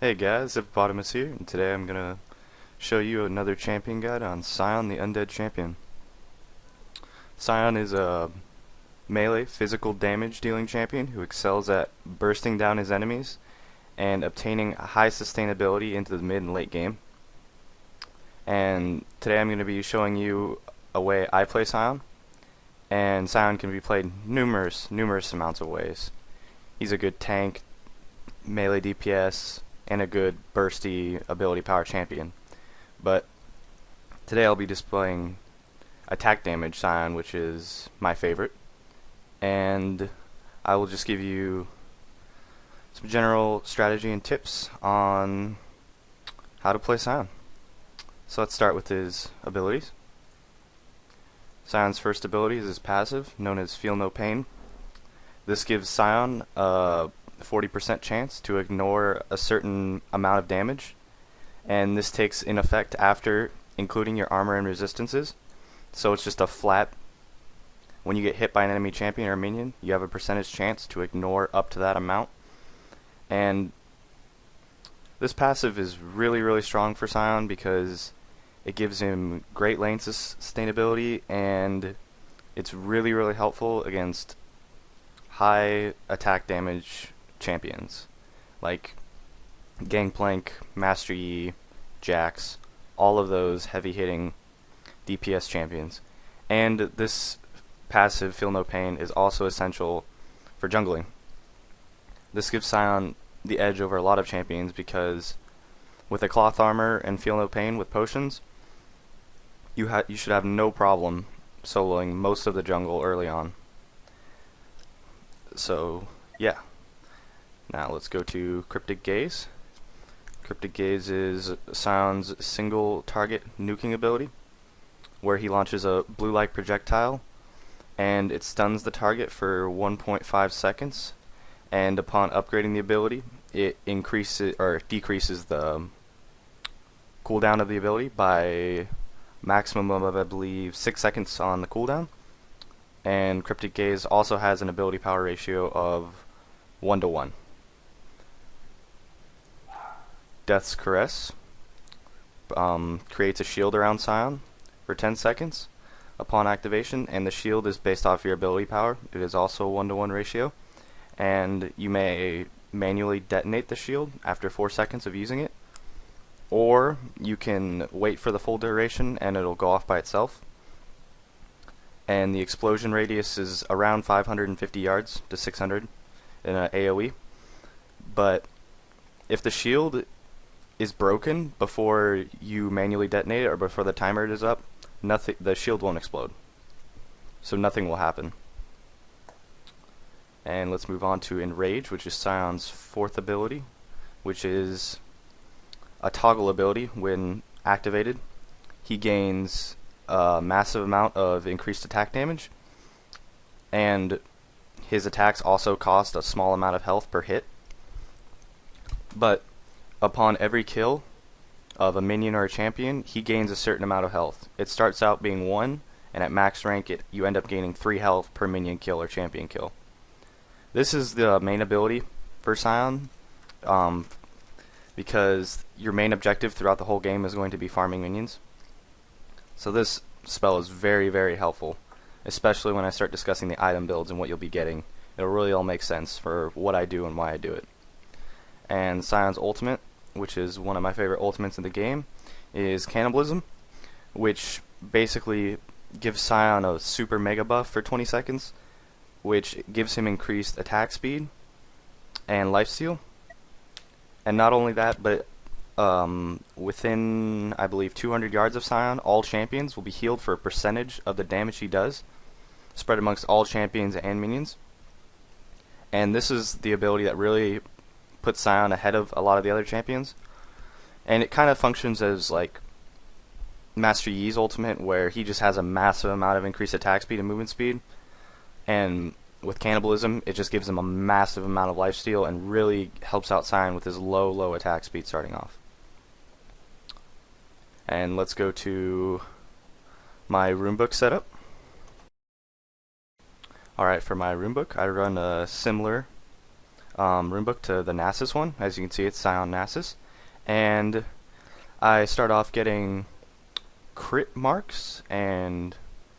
Hey guys, Hippopotamus here, and today I'm gonna show you another champion guide on Sion the Undead Champion. Sion is a melee physical damage dealing champion who excels at bursting down his enemies and obtaining high sustainability into the mid and late game. And today I'm going to be showing you a way I play Sion, and Sion can be played numerous amounts of ways. He's a good tank, melee DPS, and a good bursty ability power champion. But today I'll be displaying attack damage Sion, which is my favorite, and I will just give you some general strategy and tips on how to play Sion. So let's start with his abilities. Sion's first ability is his passive, known as Feel No Pain. This gives Sion a 40% chance to ignore a certain amount of damage, and this takes in effect after including your armor and resistances. So it's just a flat, when you get hit by an enemy champion or minion, you have a percentage chance to ignore up to that amount. And this passive is really strong for Sion because it gives him great lane sustainability, and it's really helpful against high attack damage champions like Gangplank, Master Yi, Jax, all of those heavy hitting DPS champions. And this passive, Feel No Pain, is also essential for jungling. This gives Sion the edge over a lot of champions because with a cloth armor and Feel No Pain with potions, you should have no problem soloing most of the jungle early on. So yeah, now let's go to Cryptic Gaze. Cryptic Gaze is Sion's single target nuking ability, where he launches a blue light projectile and it stuns the target for 1.5 seconds, and upon upgrading the ability it increases or decreases the cooldown of the ability by maximum of, I believe, 6 seconds on the cooldown. And Cryptic Gaze also has an ability power ratio of 1:1. Death's Caress creates a shield around Sion for 10 seconds upon activation, and the shield is based off your ability power. It is also a 1:1 ratio, and you may manually detonate the shield after 4 seconds of using it, or you can wait for the full duration and it'll go off by itself. And the explosion radius is around 550 yards to 600 in an AoE. But if the shield is broken before you manually detonate it or before the timer is up, the shield won't explode. So nothing will happen. And let's move on to Enrage, which is Sion's fourth ability, which is a toggle ability. When activated, he gains a massive amount of increased attack damage, and his attacks also cost a small amount of health per hit. But upon every kill of a minion or a champion, he gains a certain amount of health. It starts out being 1, and at max rank you end up gaining 3 health per minion kill or champion kill. This is the main ability for Sion, because your main objective throughout the whole game is going to be farming minions. So this spell is very helpful, especially when I start discussing the item builds and what you'll be getting. It'll really all make sense for what I do and why I do it. And Sion's ultimate, which is one of my favorite ultimates in the game, is Cannibalism, which basically gives Sion a super mega buff for 20 seconds, which gives him increased attack speed and lifesteal. And not only that, but within, I believe, 200 yards of Sion, all champions will be healed for a percentage of the damage he does, spread amongst all champions and minions. And this is the ability that really puts Sion ahead of a lot of the other champions. And it kind of functions as like Master Yi's ultimate, where he just has a massive amount of increased attack speed and movement speed. And with Cannibalism, it just gives him a massive amount of lifesteal and really helps out Sion with his low attack speed starting off. And let's go to my runebook setup. Alright, for my runebook, I run a similar runebook to the Nasus one. As you can see, it's Sion Nasus. And I start off getting crit marks and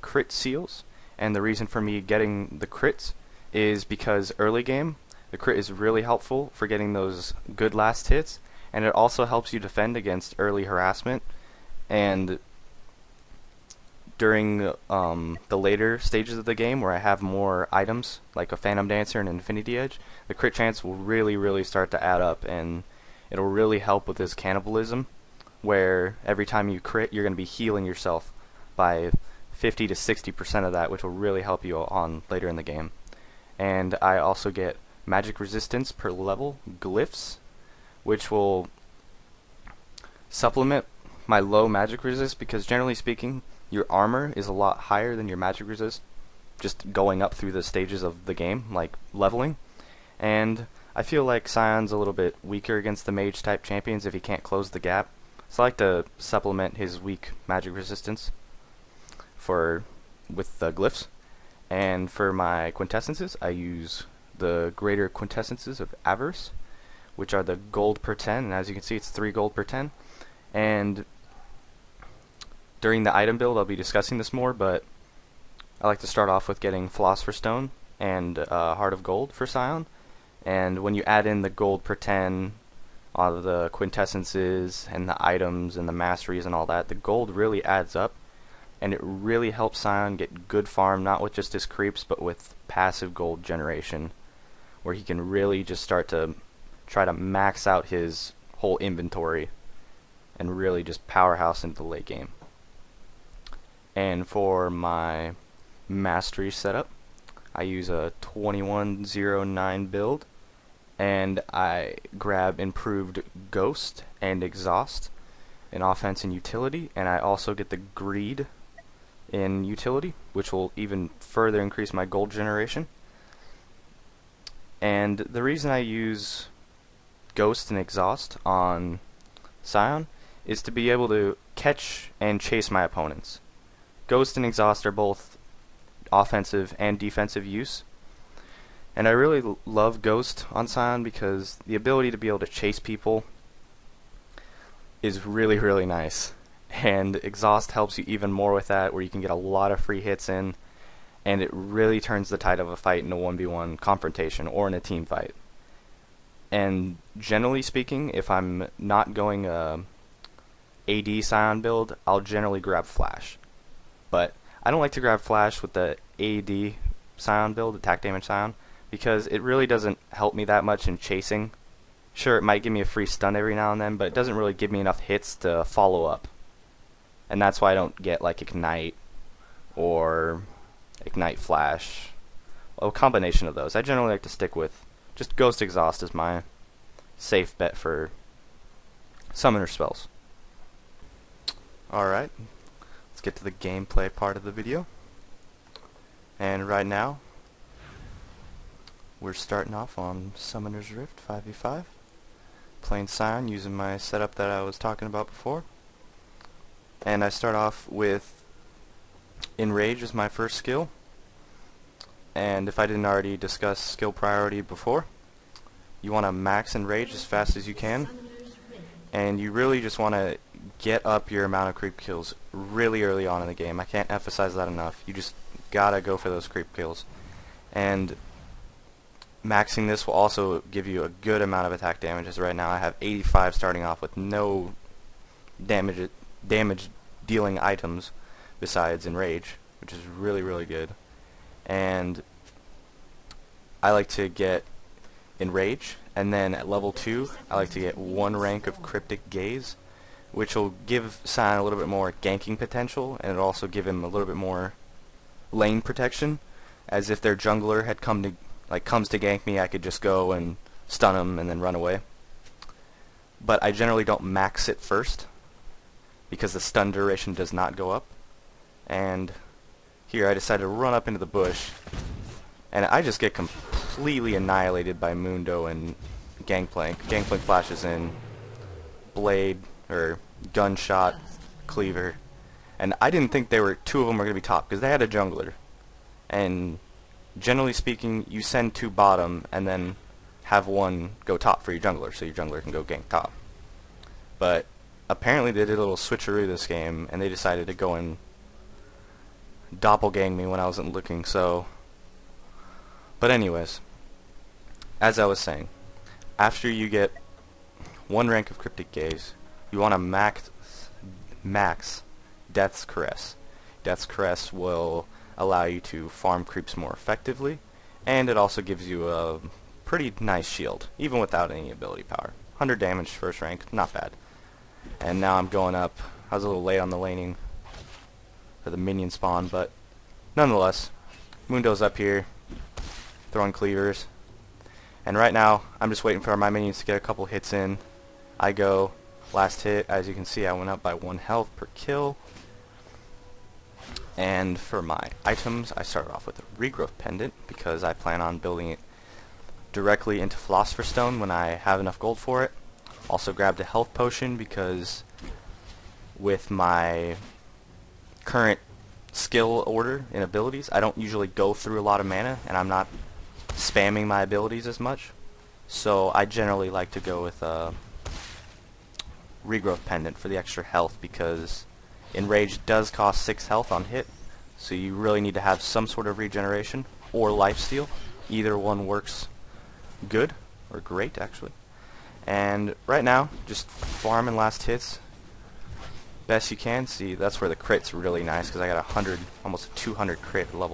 crit seals. And the reason for me getting the crits is because early game, the crit is really helpful for getting those good last hits. And it also helps you defend against early harassment. And during the later stages of the game where I have more items, like a Phantom Dancer and Infinity Edge, the crit chance will really start to add up, and it'll really help with this cannibalism, where every time you crit, you're going to be healing yourself by 50 to 60% of that, which will really help you on later in the game. And I also get magic resistance per level glyphs, which will supplement my low magic resist, because generally speaking, your armor is a lot higher than your magic resist just going up through the stages of the game, like leveling. And I feel like Sion's a little bit weaker against the mage type champions if he can't close the gap. So I like to supplement his weak magic resistance with the glyphs. And for my quintessences, I use the greater quintessences of Avarice, which are the gold per 10, and as you can see, it's 3 gold per 10. And during the item build, I'll be discussing this more, but I like to start off with getting Philosopher's Stone and Heart of Gold for Sion. And when you add in the gold per 10, all of the quintessences and the items and the masteries and all that, the gold really adds up, and it really helps Sion get good farm, not with just his creeps, but with passive gold generation, where he can really just start to try to max out his whole inventory and really just powerhouse into the late game. And for my mastery setup, I use a 2109 build, and I grab improved Ghost and Exhaust in offense and utility, and I also get the Greed in utility, which will even further increase my gold generation. And the reason I use Ghost and Exhaust on Sion is to be able to catch and chase my opponents. Ghost and Exhaust are both offensive and defensive use, and I really love Ghost on Sion because the ability to be able to chase people is really nice, and Exhaust helps you even more with that, where you can get a lot of free hits in, and it really turns the tide of a fight in a 1v1 confrontation or in a team fight. And generally speaking, if I'm not going AD Sion build, I'll generally grab Flash. But I don't like to grab Flash with the AD Sion build, attack damage Sion, because it really doesn't help me that much in chasing. Sure, it might give me a free stun every now and then, but it doesn't really give me enough hits to follow up. And that's why I don't get like Ignite or Ignite Flash. Well, a combination of those. I generally like to stick with just Ghost Exhaust as my safe bet for summoner spells. Alright, let's get to the gameplay part of the video. And right now, we're starting off on Summoner's Rift 5v5. Playing Sion using my setup that I was talking about before. And I start off with Enrage as my first skill. And if I didn't already discuss skill priority before, you want to max Enrage as fast as you can. And you really just want to get up your amount of creep kills really early on in the game. I can't emphasize that enough. You just gotta go for those creep kills. And maxing this will also give you a good amount of attack damage, as right now I have 85 starting off with no damage dealing items besides Enrage, which is really good. And I like to get Enrage, and then at level 2 I like to get 1 rank of Cryptic Gaze, which will give Sion a little bit more ganking potential, and it'll also give him a little bit more lane protection, as if their jungler had comes to gank me, I could just go and stun him and then run away. But I generally don't max it first, because the stun duration does not go up. And here I decided to run up into the bush, and I just get completely annihilated by Mundo and Gangplank. Gangplank flashes in, Blade, or Gunshot, Cleaver, and I didn't think two of them were going to be top, because they had a jungler. And generally speaking, you send 2 bottom, and then have one go top for your jungler, so your jungler can go gank top. But apparently they did a little switcheroo this game, and they decided to go and doppelgang me when I wasn't looking, so... But anyways, as I was saying, after you get one rank of Cryptic Gaze, you want to max Death's Caress. Death's Caress will allow you to farm creeps more effectively, and it also gives you a pretty nice shield, even without any ability power. 100 damage first rank, not bad. And now I'm going up. I was a little late on the laning for the minion spawn, but nonetheless, Mundo's up here, throwing cleavers. And right now, I'm just waiting for my minions to get a couple hits in. I go, last hit, as you can see, I went up by 1 health per kill. And for my items, I started off with a regrowth pendant, because I plan on building it directly into Philosopher's Stone when I have enough gold for it. Also grabbed a health potion, because with my current skill order and abilities, I don't usually go through a lot of mana, and I'm not spamming my abilities as much. So I generally like to go with a regrowth pendant for the extra health, because Enrage does cost 6 health on hit, so you really need to have some sort of regeneration or lifesteal. Either one works good, or great actually. And right now, just farming last hits best you can. See, that's where the crit's really nice, because I got 100, almost 200 crit level